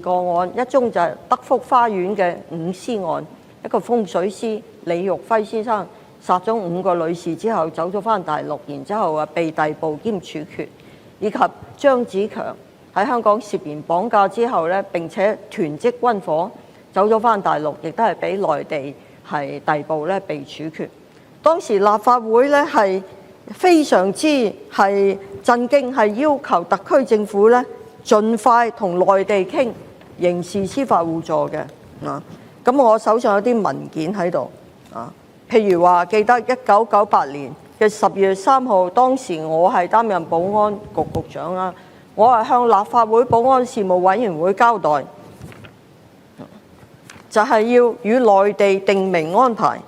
個案，一宗就係德福花園嘅5屍案，一個風水師李育輝先生殺咗5個女士之後走咗返大陸，然之後被逮捕兼處決，以及張子強喺香港涉嫌綁架之後咧，並且囤積軍火走咗返大陸，亦都係俾內地係逮捕咧被處決。當時立法會咧係非常之係震驚，係要求特區政府咧盡快同內地傾刑事司法互助嘅。咁我手上有啲文件喺度譬如話記得1998年嘅12月3號，當時我係擔任保安局局長啦，我係向立法會保安事務委員會交代，就係要與內地定明安排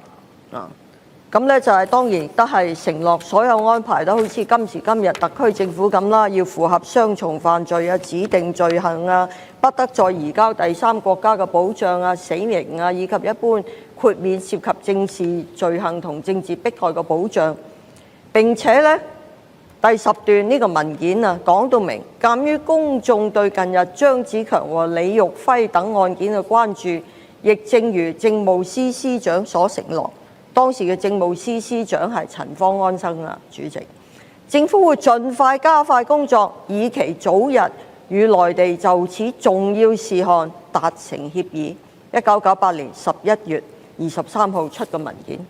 咁咧就係當然都係承諾所有安排都好似今時今日特區政府咁啦，要符合雙重犯罪啊、指定罪行啊、不得再移交第三國家嘅保障啊、死刑啊，以及一般豁免涉及政治罪行同政治迫害嘅保障。並且咧第10段呢個文件講到明，鑑於公眾對近日張子強和李育輝等案件嘅關注，亦正如政務司司長所承諾。當時嘅政務司司長係陳方安生主席。政府會盡快加快工作，以期早日與內地就此重要事項達成協議。1998年11月23號出嘅文件。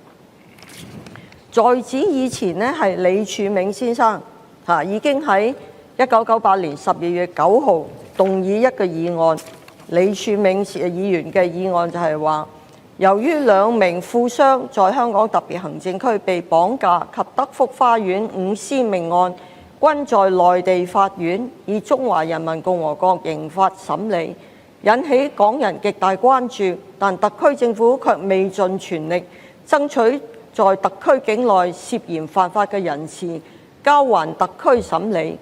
在此以前呢，係李柱銘先生已經喺1998年12月9號動議一個議案。李柱銘議員嘅議案就係話，由於2名富商在香港特別行政區被綁架及德福花園5屍命案均在內地法院以中華人民共和國刑法審理，引起港人極大關注，但特區政府卻未盡全力爭取在特區境內涉嫌犯法嘅人士交還特區審理，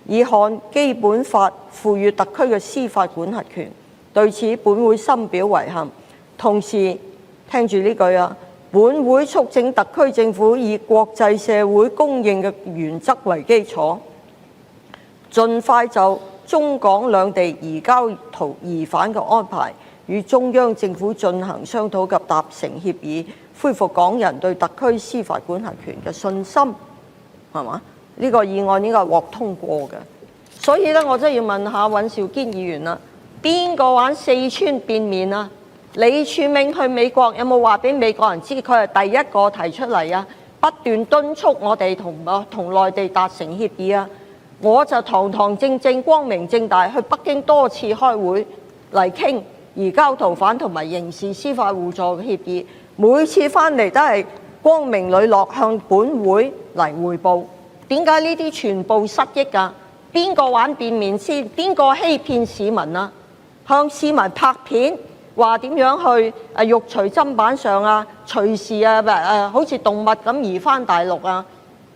以看基本法賦予特區嘅司法管轄權。對此，本會深表遺憾。同時，聽住呢句本會促請特區政府以國際社會公認嘅原則為基礎，盡快就中港兩地移交疑犯嘅安排與中央政府進行商討及達成協議，恢復港人對特區司法管轄權嘅信心，係嘛？呢個議案應該係獲通過嘅。所以咧，我真係要問下尹兆堅議員啦，邊個玩四川變面啊？李柱銘去美國有冇話俾美國人知佢係第一個提出嚟啊？不斷敦促我哋同內地達成協議啊！我就堂堂正正、光明正大去北京多次開會嚟傾移交逃犯同埋刑事司法互助嘅協議，每次翻嚟都係光明磊落向本會嚟匯報。點解呢啲全部失憶㗎？邊個玩變面先？邊個欺騙市民啊？向市民拍片。話點樣去肉隨砧板上啊？隨時好似動物咁移返大陸啊！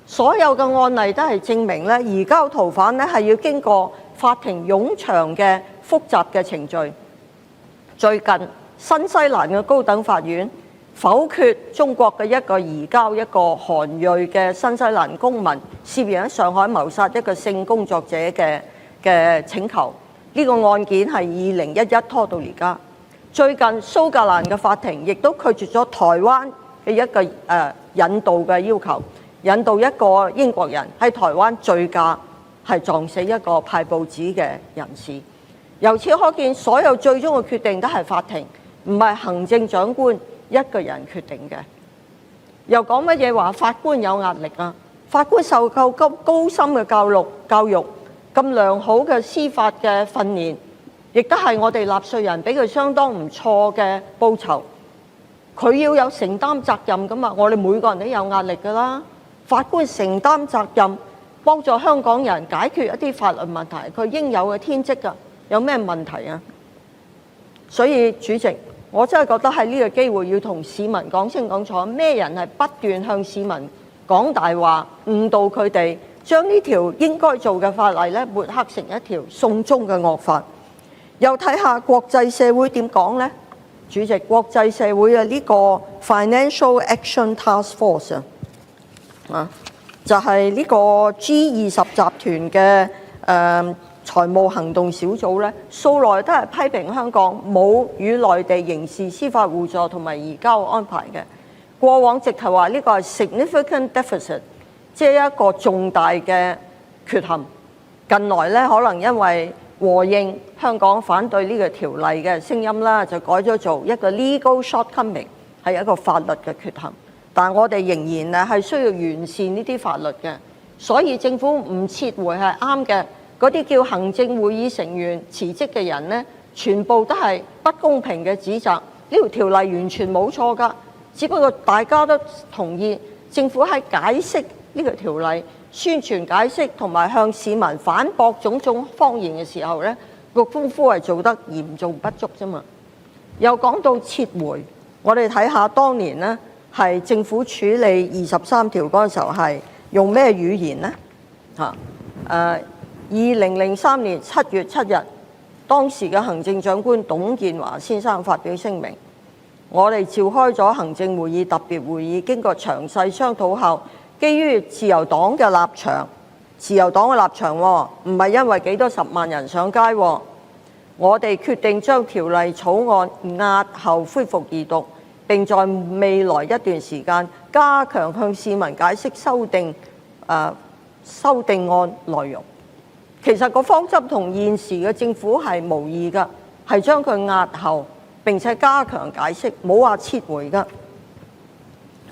所有嘅案例都係證明咧，移交逃犯咧係要經過法庭冗長嘅複雜嘅程序。最近新西蘭嘅高等法院否決中國嘅一個移交一個韓裔嘅新西蘭公民涉嫌喺上海謀殺一個性工作者嘅請求。呢個案件係2011拖到而家。最近蘇格蘭嘅法庭亦都拒絕咗台灣嘅一個引渡嘅要求，引渡一個英國人喺台灣醉駕係撞死一個派報紙嘅人士。由此可見，所有最終嘅決定都係法庭，唔係行政長官一個人決定嘅。又講乜嘢話法官有壓力啊？法官受夠高深嘅教育，咁良好嘅司法嘅訓練，亦都係我哋納稅人俾佢相當唔錯嘅報酬，佢要有承擔責任㗎嘛。我哋每個人都有壓力㗎啦。法官承擔責任，幫助香港人解決一啲法律問題，佢應有嘅天職㗎。有咩問題啊？所以主席，我真係覺得喺呢個機會要同市民講清講楚，咩人係不斷向市民講大話，誤導佢哋，將呢條應該做嘅法例咧抹黑成一條送中嘅惡法。又睇下國際社會點講呢？主席，國際社會呢個 Financial Action Task Force 就係呢個 G20 集團嘅財務行動小組咧，素來都係批評香港冇與內地刑事司法互助同埋移交安排嘅。過往直頭話呢個係 significant deficit， 即係一個重大嘅缺陷。近來咧，可能因為和應香港反對呢個條例嘅聲音啦，就改咗做一個 legal shortcoming， 係一個法律嘅缺陷。但我哋仍然係需要完善呢啲法律嘅，所以政府唔撤回係啱嘅。嗰啲叫行政會議成員辭職嘅人呢，全部都係不公平嘅指責。呢條條例完全冇錯㗎，只不過大家都同意政府喺解釋呢個條例、宣傳解釋同埋向市民反駁種種謊言嘅時候呢，個功夫係做得嚴重不足啫嘛。又講到撤回，我哋睇下當年呢係政府處理23條嗰陣時候係用咩語言呢？2003年7月7日，當時嘅行政長官董建華先生發表聲明，我哋召開咗行政會議特別會議，經過詳細商討後，基於自由黨嘅立場，自由黨嘅立場唔係因為幾多10萬人上街，我哋決定將條例草案押後恢復二讀，並在未來一段時間加強向市民解釋修訂案內容。其實個方針同現時嘅政府係無異㗎，係將佢押後並且加強解釋，冇話撤回㗎。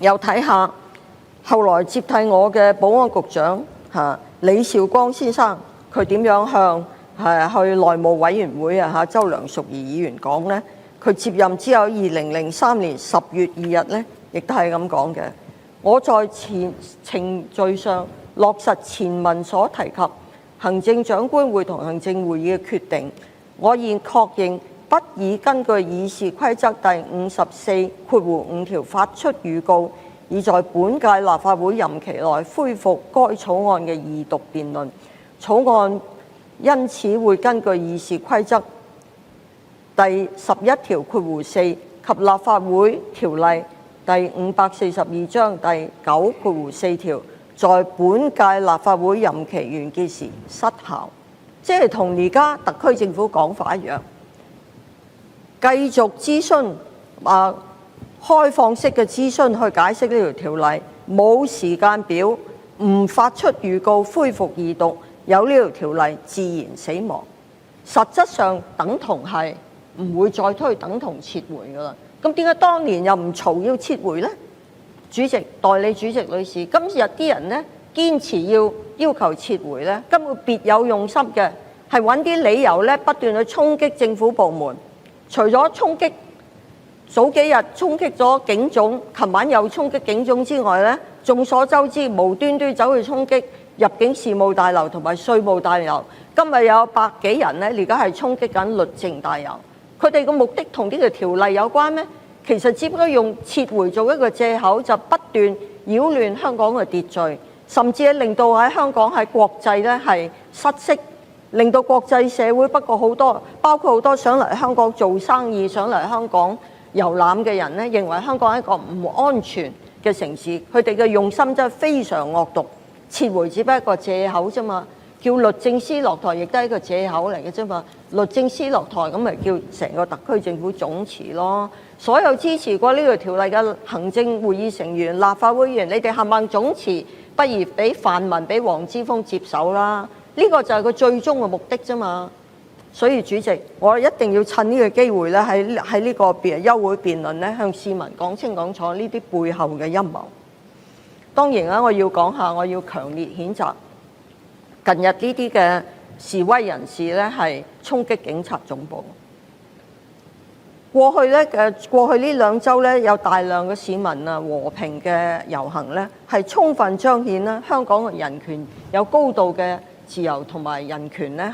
又睇下後來接替我嘅保安局長李少光先生，佢點樣向去內務委員會周梁淑怡議員講呢？佢接任之後2003年10月2日呢，亦都係咁講嘅。我在程序上落實前文所提及行政長官會同行政會議嘅決定，我現確認不擬根據議事規則第54(5) 條發出預告，以在本屆立法會任期內恢復該草案嘅二讀辯論。草案因此會根據議事規則第11條4及立法會條例第542章第9.4條，在本屆立法會任期完結時失效，即係同而家特區政府講法一樣，繼續諮詢開放式嘅諮詢去解釋呢條條例，冇時間表，唔發出預告恢復二讀，有呢條條例自然死亡。實質上等同係唔會再推，等同撤回㗎啦。咁點解當年又唔嘈要撤回呢？主席、代理主席、女士，今日啲人呢堅持要求撤回呢，根本別有用心嘅，係揾啲理由呢不斷去衝擊政府部門。除咗衝擊早幾日衝擊咗警總，琴晚又衝擊警總之外呢，眾所周知無端端走去衝擊入境事務大樓同埋稅務大樓。今日有百幾人呢，而家係衝擊緊律政大樓。佢哋嘅目的同呢個條例有關咩？其實只不過用撤回做一個藉口，就不斷擾亂香港嘅秩序，甚至令到喺香港喺國際呢係失色，令到國際社會包括好多想嚟香港做生意、想嚟香港遊覽嘅人呢，認為香港係一個唔安全嘅城市。佢哋嘅用心真係非常惡毒，撤回只不過一個藉口啫嘛。叫律政司落台亦都係一個藉口嚟嘅啫嘛。律政司落台咁咪叫成個特區政府總辭咯。所有支持過呢個條例嘅行政會議成員、立法會議員，你哋冚唪唥總辭，不如俾泛民、俾黃之鋒接手啦。呢個就係佢最終嘅目的啫嘛。所以主席，我一定要趁呢個機會咧，喺呢個休會辯論咧，向市民講清講楚呢啲背後嘅陰謀。當然啦，我要講下，我要強烈譴責近日呢啲嘅示威人士咧，係衝擊警察總部。過去呢2週咧，有大量嘅市民和平嘅遊行咧，係充分彰顯香港嘅人權有高度嘅自由同埋人權咧，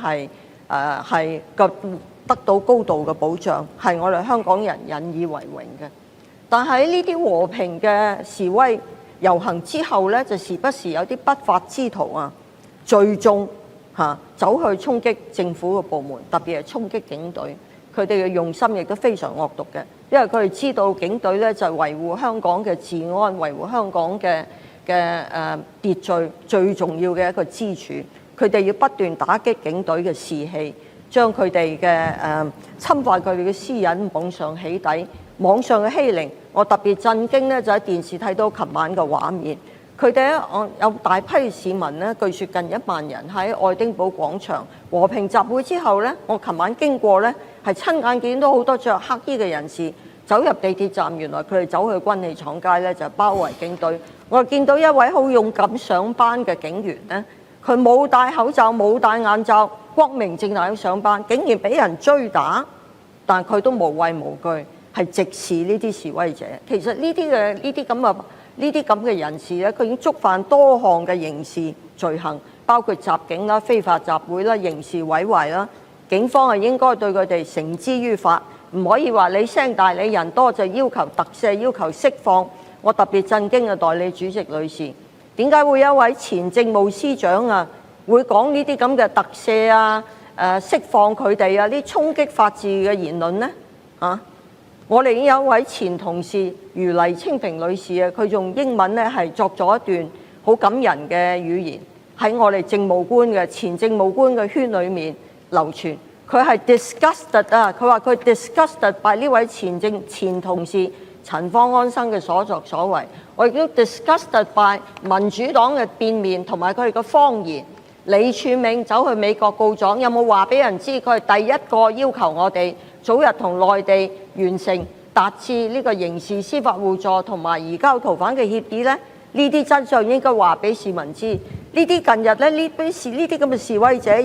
係得到高度嘅保障，係我哋香港人引以為榮嘅。但喺呢啲和平嘅示威遊行之後咧，就時不時有啲不法之徒聚眾走去衝擊政府嘅部門，特別係衝擊警隊。佢哋嘅用心亦都非常惡毒嘅，因為佢哋知道警隊咧就係維護香港嘅治安、維護香港嘅秩序最重要嘅一個支柱。佢佢哋要不斷打擊警隊嘅士氣，將佢哋嘅侵犯佢哋嘅私隱網上起底、網上嘅欺凌。我特別震驚咧，就喺電視睇到琴晚嘅畫面，佢哋有大批市民咧，據說近1萬人喺愛丁堡廣場和平集會之後咧，我琴晚經過咧，係親眼見到好多着黑衣嘅人士走入地鐵站，原來佢哋走去軍器廠街咧，就包圍警隊。我見到一位好勇敢上班嘅警員咧，佢冇戴口罩、冇戴眼罩，光明正大咁上班，竟然俾人追打，但佢都無畏無懼，係直視呢啲示威者。其實呢啲咁嘅人士咧，佢已經觸犯多項嘅刑事罪行，包括襲警啦、非法集會啦、刑事毀壞啦。警方係應該對佢哋繩之於法，唔可以話你聲大你人多就要求特赦、要求釋放。我特別震驚嘅代理主席女士，點解會有一位前政務司長會講呢啲咁嘅特赦釋放佢哋呢啲衝擊法治嘅言論呢？我哋已經有一位前同事余黎青萍女士佢用英文係作咗一段好感人嘅語言喺我哋前政務官嘅圈裏面流傳。佢係 disgusted 佢話佢 disgusted by 呢位前同事陳方安生嘅所作所為。我亦都 disgusted by 民主黨嘅變面同埋佢哋嘅謊言。李柱銘走去美國告狀，有冇話俾人知佢係第一個要求我哋早日同內地完成達至呢個刑事司法互助同埋移交逃犯嘅協議呢？呢啲真相應該話俾市民知。呢啲近日呢啲咁嘅示威者